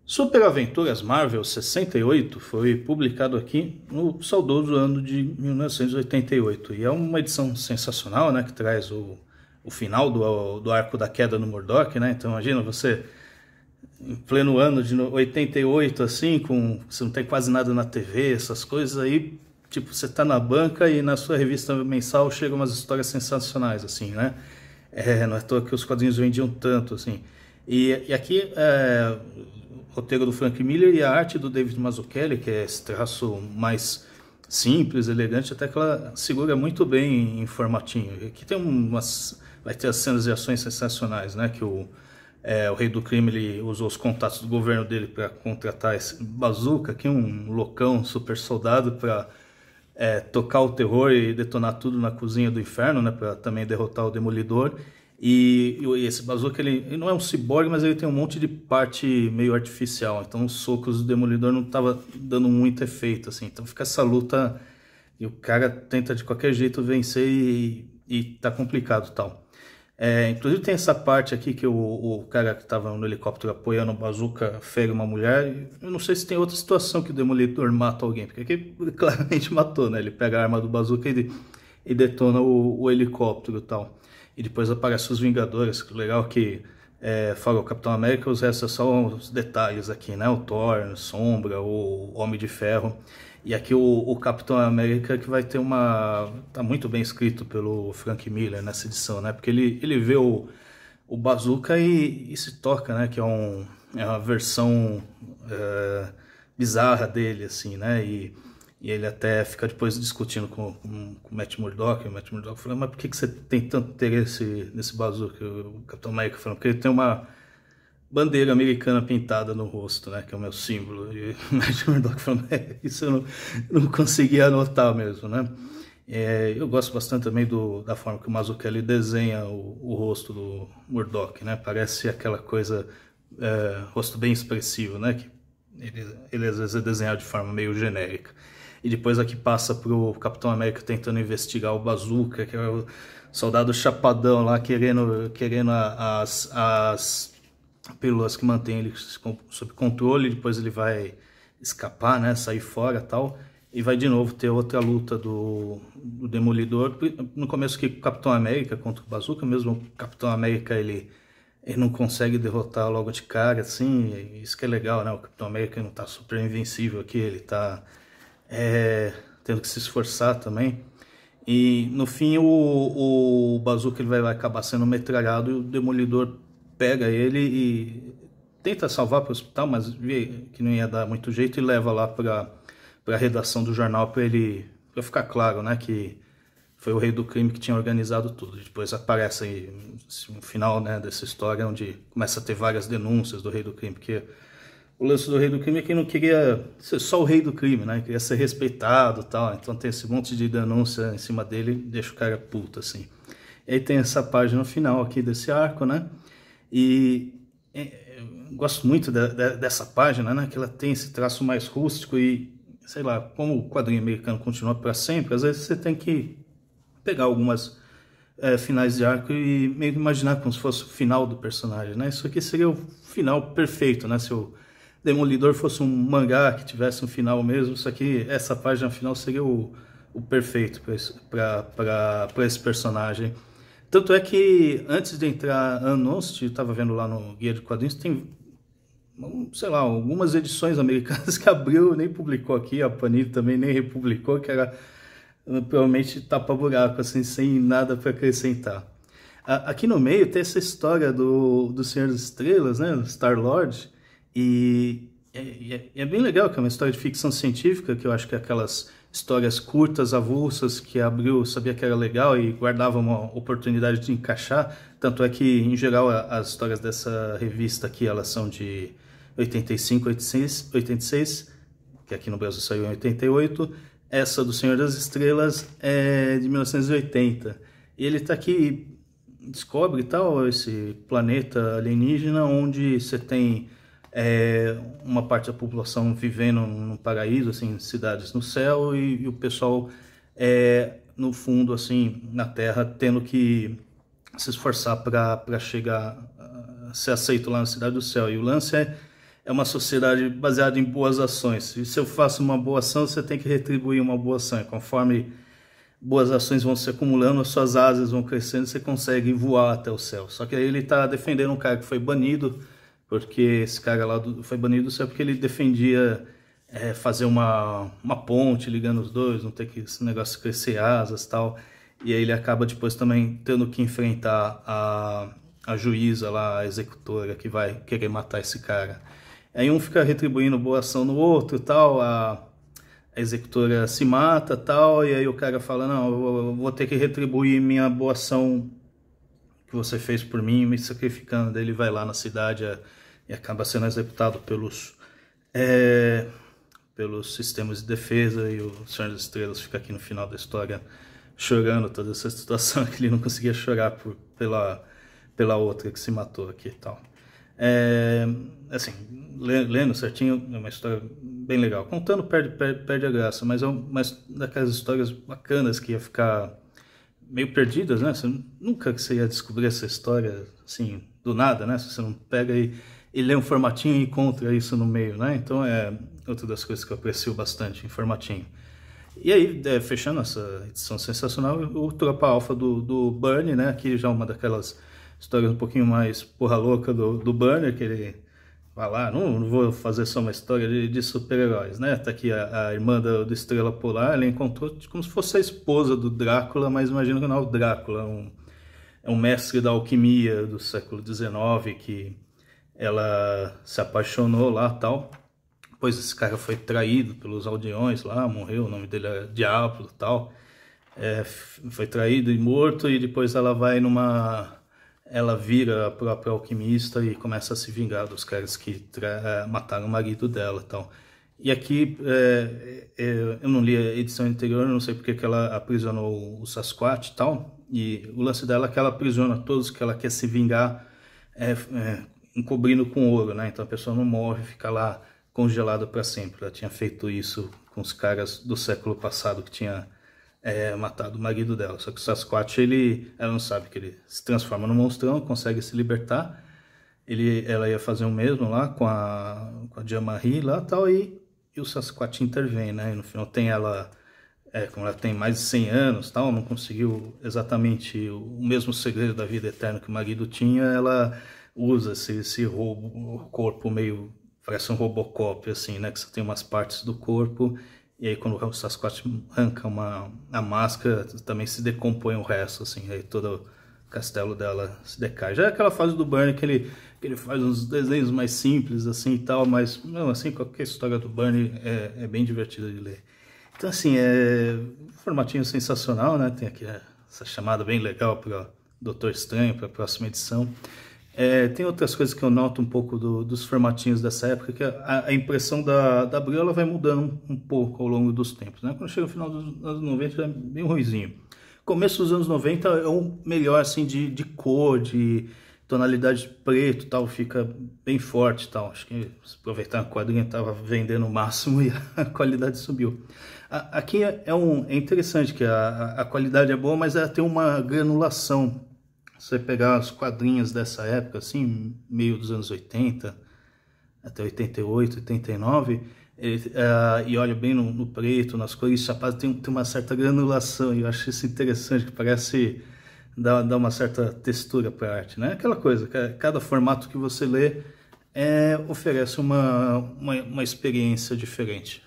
Super Aventuras Marvel 68 foi publicado aqui no saudoso ano de 1988 e é uma edição sensacional, né, que traz o final do arco da queda no Murdoch, né? Então imagina você em pleno ano de 88 assim, você não tem quase nada na TV, essas coisas aí, tipo, você tá na banca e na sua revista mensal chegam umas histórias sensacionais assim, né? Não é à toa que os quadrinhos vendiam tanto assim. E aqui o roteiro do Frank Miller e a arte do David Mazzucchelli, que é esse traço mais simples, elegante, até que ela segura muito bem em formatinho. Aqui tem vai ter as cenas de ações sensacionais, né? Que o Rei do Crime ele usou os contatos do governo dele para contratar esse Bazooka, aqui um loucão, super soldado, para tocar o terror e detonar tudo na cozinha do inferno, né? Para também derrotar o Demolidor. E esse Bazooka ele não é um ciborgue, mas ele tem um monte de parte meio artificial. Então os socos do Demolidor não tava dando muito efeito, assim. Então fica essa luta e o cara tenta de qualquer jeito vencer e tá complicado, tal. Inclusive tem essa parte aqui que o cara que estava no helicóptero apoiando o Bazooka fere uma mulher. Eu não sei se tem outra situação que o Demolidor mata alguém, porque aqui ele claramente matou, né? Ele pega a arma do Bazooka e detona o helicóptero e tal. E depois aparece os Vingadores, legal que fala o Capitão América, os restos são os detalhes aqui, né? O Thor, Sombra, o Homem de Ferro. E aqui o Capitão América que vai ter tá muito bem escrito pelo Frank Miller nessa edição, né? Porque ele vê o Bazooka e se toca, né? Que é uma versão bizarra dele, assim, né? E ele até fica depois discutindo com o Matt Murdock. O Matt Murdock falando, mas por que você tem tanto interesse nesse Bazooka? O Capitão América falando, porque ele tem uma bandeira americana pintada no rosto, né? Que é o meu símbolo. E o Matt Murdock falando, isso eu não conseguia anotar mesmo, né? Eu gosto bastante também da forma que o Mazzucchelli desenha o rosto do Murdock, né? Parece aquela coisa, rosto bem expressivo, né? Que ele às vezes é desenhado de forma meio genérica. E depois aqui passa pro Capitão América tentando investigar o Bazooka, que é o soldado chapadão lá querendo as pílulas que mantém ele sob controle. Depois ele vai escapar, né, sair fora, tal, e vai de novo ter outra luta do Demolidor. No começo que o Capitão América contra o Bazooka, mesmo o Capitão América ele não consegue derrotar logo de cara, assim. Isso que é legal, né? O Capitão América não tá super invencível aqui, ele tá tendo que se esforçar também. E no fim o Bazooka ele vai acabar sendo metralhado e o Demolidor pega ele e tenta salvar para o hospital, mas vê que não ia dar muito jeito e leva lá para a redação do jornal para ficar claro, né, que foi o Rei do Crime que tinha organizado tudo. Depois aparece aí no final, né, dessa história onde começa a ter várias denúncias do Rei do Crime, porque o lance do Rei do Crime é que não queria ser só o Rei do Crime, né? Queria ser respeitado e tal. Então tem esse monte de denúncia em cima dele, deixa o cara puto, assim. E aí tem essa página final aqui desse arco, né? E eu gosto muito dessa página, né? Que ela tem esse traço mais rústico e, sei lá, como o quadrinho americano continua para sempre, às vezes você tem que pegar algumas finais de arco e meio que imaginar como se fosse o final do personagem, né? Isso aqui seria o final perfeito, né? Se o Demolidor fosse um mangá que tivesse um final mesmo, isso aqui, essa página final seria o perfeito para esse personagem. Tanto é que antes de entrar Unnosed, eu estava vendo lá no Guia de Quadrinhos, tem, sei lá, algumas edições americanas que abriu nem publicou aqui, a Panini também nem republicou, que era provavelmente tapa-buraco, assim, sem nada para acrescentar. Aqui no meio tem essa história do Senhor das Estrelas, né, do Star-Lord. E é bem legal, que é uma história de ficção científica, que eu acho que é aquelas histórias curtas, avulsas, que abriu, sabia que era legal e guardava uma oportunidade de encaixar. Tanto é que, em geral, as histórias dessa revista aqui, elas são de 85, 86, que aqui no Brasil saiu em 88. Essa do Senhor das Estrelas é de 1980. E ele está aqui, descobre tal, esse planeta alienígena, onde você tem uma parte da população vivendo no paraíso, assim, cidades no céu, e o pessoal no fundo, assim, na Terra, tendo que se esforçar para chegar a ser aceito lá na Cidade do Céu. E o lance é uma sociedade baseada em boas ações. E se eu faço uma boa ação, você tem que retribuir uma boa ação. E conforme boas ações vão se acumulando, as suas asas vão crescendo, você consegue voar até o céu. Só que aí ele está defendendo um cara que foi banido, porque esse cara lá foi banido só porque ele defendia fazer uma ponte ligando os dois, não ter que esse negócio crescer asas e tal. E aí ele acaba depois também tendo que enfrentar a juíza lá, a executora, que vai querer matar esse cara. Aí um fica retribuindo boa ação no outro e tal, a executora se mata tal, e aí o cara fala, não, eu vou ter que retribuir minha boa ação que você fez por mim, me sacrificando. Daí ele vai lá na cidade e acaba sendo executado pelos sistemas de defesa, e o Senhor das Estrelas fica aqui no final da história chorando toda essa situação, que ele não conseguia chorar pela outra que se matou aqui e tal. Assim, lendo certinho, é uma história bem legal. Contando perde a graça, mas é uma daquelas histórias bacanas que ia ficar meio perdidas, né? Nunca que você ia descobrir essa história assim, do nada, né? Se você não pega e lê um formatinho e encontra isso no meio, né? Então é outra das coisas que eu aprecio bastante em formatinho. E aí, fechando essa edição sensacional, o Tropa Alpha do Burnie, né? Aqui já uma daquelas histórias um pouquinho mais porra louca do Burnie, que ele vai lá, não vou fazer só uma história de super-heróis, né? Tá aqui a irmã do Estrela Polar, ela encontrou como se fosse a esposa do Drácula, mas imagina que não é o Drácula, é um mestre da alquimia do século XIX, que ela se apaixonou lá tal. Depois esse cara foi traído pelos aldeões lá, morreu, o nome dele é Diablo e tal. Foi traído e morto, e depois ela vai ela vira a própria alquimista e começa a se vingar dos caras que mataram o marido dela e tal. E aqui, eu não li a edição anterior, não sei porque que ela aprisionou o Sasquatch e tal. E o lance dela é que ela aprisiona todos que ela quer se vingar, encobrindo com ouro, né? Então a pessoa não morre, fica lá congelada para sempre. Ela tinha feito isso com os caras do século passado que tinha matado o marido dela. Só que o Sasquatch, ela não sabe que ele se transforma no monstrão, consegue se libertar. Ela ia fazer o mesmo lá com a Jean-Marie lá tal, e o Sasquatch intervém, né? E no final tem ela, como ela tem mais de 100 anos tal, não conseguiu exatamente o mesmo segredo da vida eterna que o marido tinha, ela usa esse corpo meio, parece um Robocop, assim, né? Que você tem umas partes do corpo, e aí quando o Sasquatch arranca a máscara, também se decompõe o resto, assim, aí todo o castelo dela se decai. Já é aquela fase do Burnie que ele faz uns desenhos mais simples, assim, e tal, mas, não, assim, qualquer história do Burnie é bem divertida de ler. Então, assim, um formatinho sensacional, né? Tem aqui essa chamada bem legal para o Doutor Estranho, para a próxima edição. Tem outras coisas que eu noto um pouco dos formatinhos dessa época, que a impressão da Abril ela vai mudando um pouco ao longo dos tempos, né? Quando chega no final dos anos 90 é bem ruizinho. Começo dos anos 90 é o melhor, assim, de cor, de tonalidade de preto, tal, fica bem forte, tal. Acho que se aproveitar a quadrinha estava vendendo o máximo e a qualidade subiu. Aqui é interessante que a qualidade é boa, mas ela tem uma granulação. Se você pegar as quadrinhas dessa época, assim, meio dos anos 80, até 88, 89, e olha bem no preto, nas cores, chapadas, tem uma certa granulação, e eu acho isso interessante, que parece dar uma certa textura para a arte, né? Aquela coisa, cada formato que você lê oferece uma experiência diferente.